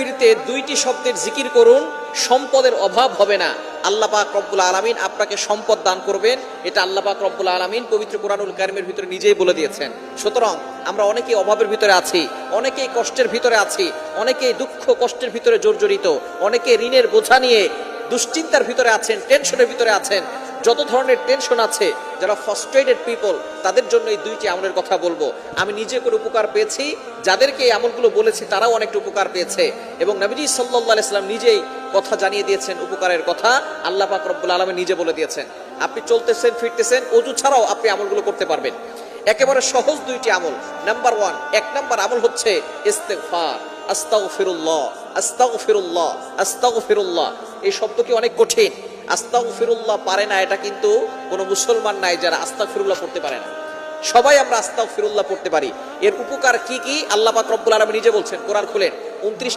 ফিরতে দুইটি শব্দের জিকির করুন, সম্পদের অভাব হবে না। আল্লাহ পাক রব্বুল আলামিন আপনাকে সম্পদ দান করবেন, এটা আল্লাহ পাক রব্বুল আলামিন পবিত্র কোরআনুল কারীমের ভিতরে নিজেই বলে দিয়েছেন। সুতরাং আমরা অনেকেই অভাবের ভিতরে আছি, অনেকেই কষ্টের ভিতরে আছি, অনেকেই দুঃখ কষ্টের ভিতরে জর্জরিত, অনেকে ঋণের বোঝা নিয়ে দুশ্চিন্তার ভিতরে আছেন, টেনশনের ভিতরে আছেন। যত ধরনের টেনশন আছে, যারা ফ্রাস্ট্রেটেড পিপল, তাদের জন্য এই দুইটি আমলের কথা বলবো। আমি নিজে করে উপকার পেয়েছি, যাদেরকে এই আমলগুলো বলেছি তারাও অনেকটা উপকার পেয়েছে, এবং নবীজি সাল্লাল্লাহু আলাইহি সাল্লাম নিজেই কথা জানিয়ে দিয়েছেন উপকারের কথা। আল্লাহ পাক রব্বুল আলামিন নিজে বলে দিয়েছেন। আপনি চলতেছেন ফিরতেছেন, ওযু ছাড়াও আপনি আমলগুলো করতে পারবেন। একেবারে সহজ দুইটি আমল। নাম্বার 1, 1 নাম্বার আমল হচ্ছে ইস্তেগফার। আস্তাগফিরুল্লাহ, আস্তাগফিরুল্লাহ, আস্তাগফিরুল্লাহ। এই শব্দ কি অনেক কঠিন। আস্তাগফিরুল্লাহ পারে না এটা কিন্তু কোনো মুসলমান নাই যারা আস্তাগফিরুল্লাহ পড়তে পারে না। সবাই আমরা আস্তাগফিরুল্লাহ পড়তে পারি। এর উপকার কি কি আল্লাহ পাক রব্বুল আলামিন নিজে বলছেন। কোরআন খুলেন, 29